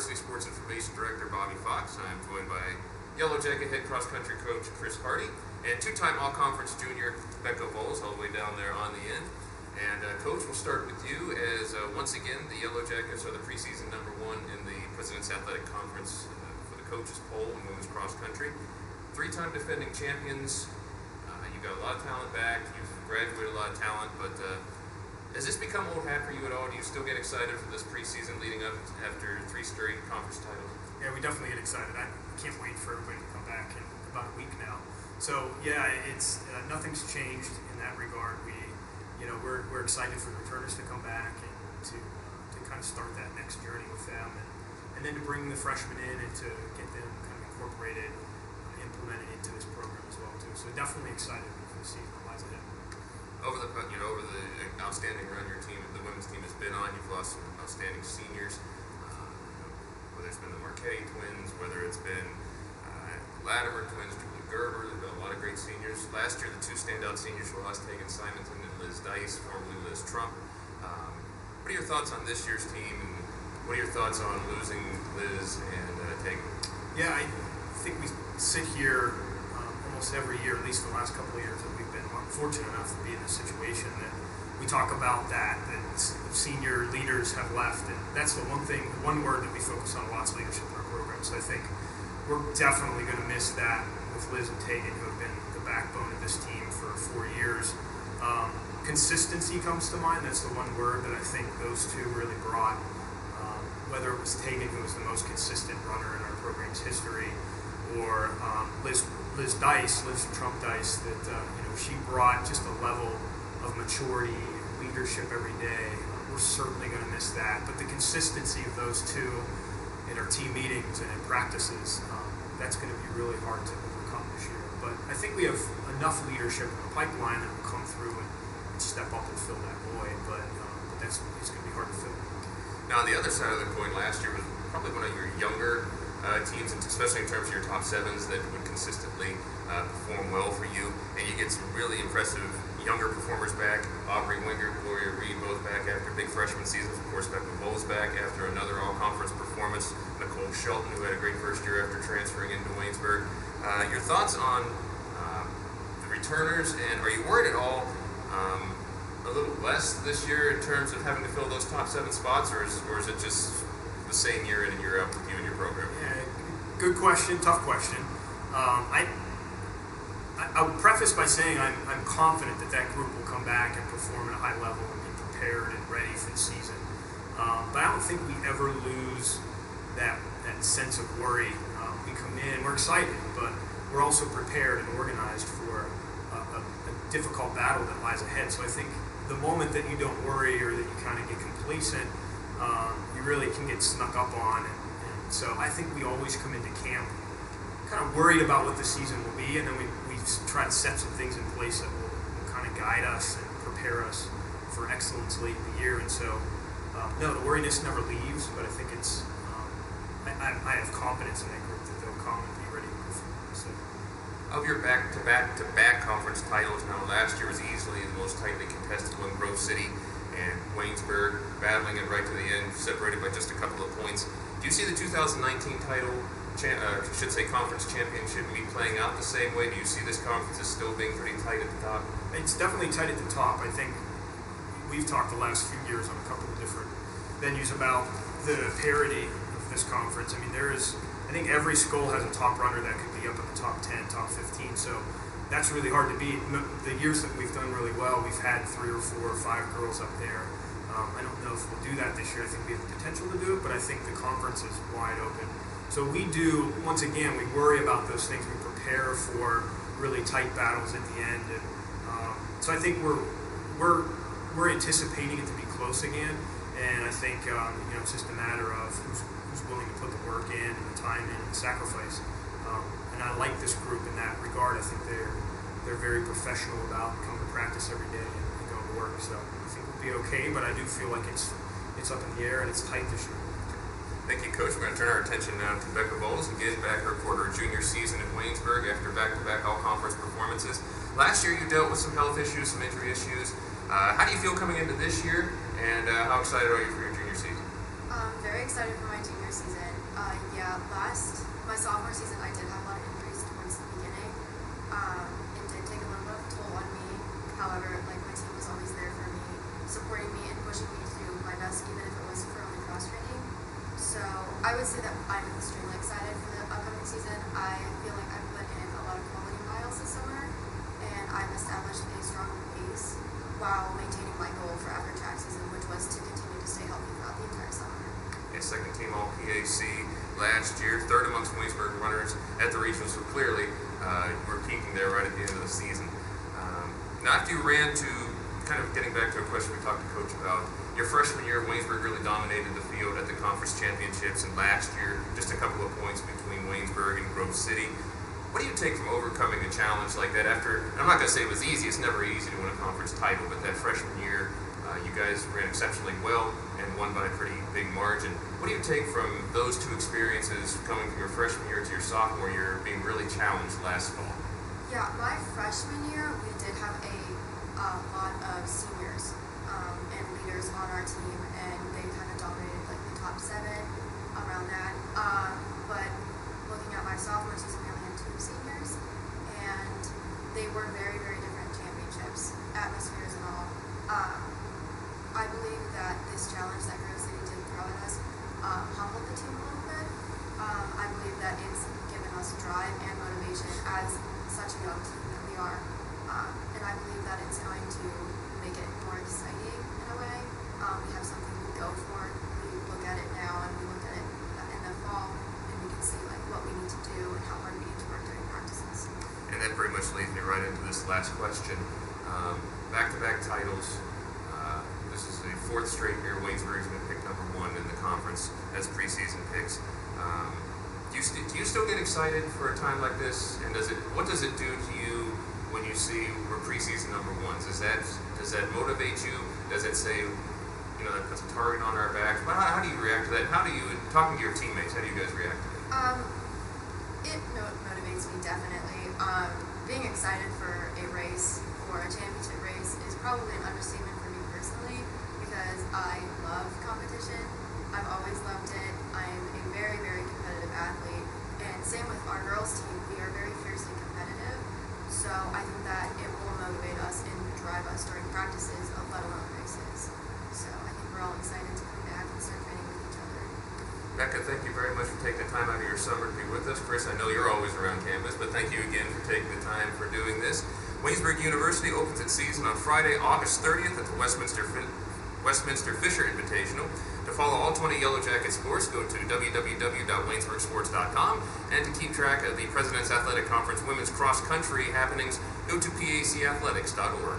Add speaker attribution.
Speaker 1: University Sports Information Director Bobby Fox. I'm joined by Yellow Jacket head cross country coach Chris Hardie and two-time all-conference junior Becca Volz, all the way down there on the end. And Coach, we'll start with you as once again the Yellow Jackets are the preseason #1 in the President's Athletic Conference for the Coaches Poll in women's cross country. Three-time defending champions. You've got a lot of talent back. You've graduated a lot of talent, but has this become old hat for you at all? Do you still get excited for this preseason leading up after 3 straight conference titles?
Speaker 2: Yeah, we definitely get excited. I can't wait for everybody to come back in about a week now. So yeah, it's nothing's changed in that regard. We're excited for the returners to come back and to kind of start that next journey with them, and then to bring the freshmen in and to get them kind of incorporated, implemented into this program as well too. So definitely excited for the season that lies ahead.
Speaker 1: Over the outstanding run your team, the women's team has been on, you've lost some outstanding seniors. Whether it's been the Marquet twins, whether it's been Latimer twins, Julie Gerber, there's been a lot of great seniors. Last year, the 2 standout seniors were lost, Tegan Simonton and Liz Dice, formerly Liz Trump. What are your thoughts on this year's team, and what are your thoughts on losing Liz and Tegan?
Speaker 2: Yeah, I think we sit here almost every year, at least the last couple of years that we've been fortunate enough to be in this situation, that we talk about that senior leaders have left, and that's the one word that we focus on, lots of leadership in our program. So I think we're definitely going to miss that with Liz and Tegan, who have been the backbone of this team for 4 years. Consistency comes to mind. That's the one word that I think those two really brought. Whether it was Tegan, who was the most consistent runner in our program's history, or Liz Trump Dice, that she brought just a level of maturity and leadership every day. We're certainly going to miss that. But the consistency of those two in our team meetings and in practices, that's going to be really hard to overcome this year. But I think we have enough leadership in the pipeline that will come through and step up and fill that void. But it's going to be hard to fill.
Speaker 1: Now, on the other side of the coin, last year was probably one of your younger teams, especially in terms of your top 7s that would consistently perform well for you. And you get some really impressive younger performers back. Aubrey Winger, Gloria Reed, both back after big freshman seasons. Of course, Becca Volz back after another all-conference performance. Nicole Shelton, who had a great first year after transferring into Waynesburg. Your thoughts on the returners, and are you worried at all a little less this year in terms of having to fill those top 7 spots, or is it just the same year in and year out with you and your program?
Speaker 2: Yeah, good question, tough question. I would preface by saying I'm confident that group will come back and perform at a high level and be prepared and ready for the season. But I don't think we ever lose that sense of worry. We come in, we're excited, but we're also prepared and organized for a difficult battle that lies ahead. So I think the moment that you don't worry or that you kind of get complacent, you really can get snuck up on. And so I think we always come into camp kind of worried about what the season will be, and then we try to set some things in place that will kind of guide us and prepare us for excellence late in the year. And so, no, the worriness never leaves, but I think it's, I have confidence in that group that they'll come and be ready to perform. So.
Speaker 1: Of your back-to-back conference titles, now last year was easily the most tightly contested one. Grove City and Waynesburg battling it right to the end, separated by just a couple of points. Do you see the 2019 title, conference championship be playing out the same way? Do you see this conference as still being pretty tight at the top?
Speaker 2: It's definitely tight at the top. I think we've talked the last few years on a couple of different venues about the parity of this conference. I mean, I think every school has a top runner that could be up in the top 10, top 15, so that's really hard to beat. The years that we've done really well, we've had 3 or 4 or 5 girls up there. I don't know if we'll do that this year. I think we have the potential to do it, but I think the conference is wide open. So we do, once again, we worry about those things. We prepare for really tight battles at the end. And so I think we're anticipating it to be close again. And I think it's just a matter of who's willing to put the work in and the time in and sacrifice. And I like this group in that regard. I think they're very professional about coming to practice every day and going to work. So I think we'll be okay, but I do feel like it's up in the air and it's tight this year.
Speaker 1: Thank you, Coach. We're going to turn our attention now to Becca Volz, who gets back her quarter junior season at Waynesburg after back-to-back all-conference performances. Last year, you dealt with some health issues, some injury issues. How do you feel coming into this year, and how excited are you for your junior season?
Speaker 3: Very excited for my junior season. My sophomore season, I did have a lot of injuries towards the beginning. It did take a little bit of a toll on me. However, like, my team was always there for me, supporting me and pushing me to do my best, even if it was for only cross training. So I would say that I'm extremely excited for the upcoming season. I feel like I've put in a lot of quality miles this summer, and I've established a strong base while maintaining my goal for after track season, which was to continue to stay healthy throughout the entire summer.
Speaker 1: And second team All PAC last year, third amongst Waynesburg runners at the regionals, so clearly we're peaking there right at the end of the season. Now, after you ran to, kind of getting back to a question we talked to Coach about, your freshman year, Waynesburg really dominated the field at the conference championships, and last year, just a couple of points between Waynesburg and Grove City. What do you take from overcoming a challenge like that after, I'm not going to say it was easy, it's never easy to win a conference title, but that freshman year, you guys ran exceptionally well and won by a pretty big margin. What do you take from those two experiences coming from your freshman year to your sophomore year, being really challenged last fall?
Speaker 3: Yeah, my freshman year, we did have a lot of seniors and leaders on our team, and they kind of dominated like the top 7 around that. But looking at my sophomore season, we only had 2 seniors, and they were very, very different championships, atmospheres and all. I believe that this challenge that Grove City did throw at us humbled the team a little bit. I believe that it's given us drive and motivation as such a young team that we are. And I believe that it's going to make it more exciting in a way. We have something to go for. We look at it now and we look at it in the fall, and we can see like what we need to do and how hard we need to work during practices.
Speaker 1: And that pretty much leads me right into this last question. Back-to-back titles. This is the 4th straight year Waynesburg's been picked number 1 in the conference as preseason picks. Do you still get excited for a time like this? And what does it do to you when you see we're preseason number 1s? Does that motivate you? Does it say, that puts a target on our back? How do you react to that? How do you, talking to your teammates, how do you guys react to it?
Speaker 3: It motivates me definitely. Being excited for a race, for a championship race, is probably an understatement for me personally, because I love competition. I've always loved it. I'm a very, very competitive athlete, and same with our girls team. We are very fiercely competitive, so I think that it will motivate us and drive us during practices, let alone races. So I think we're all excited to come back and start training with each other.
Speaker 1: Becca, thank you very much for taking the time out of your summer to be with us. Chris, I know you're always around campus, but thank you again for taking the time for doing this. Waynesburg University opens its season on Friday, August 30th at the Westminster Fisher Invitational. To follow all 20 Yellow Jacket sports, go to www.waynesburgsports.com. And to keep track of the President's Athletic Conference Women's Cross Country happenings, go to pacathletics.org.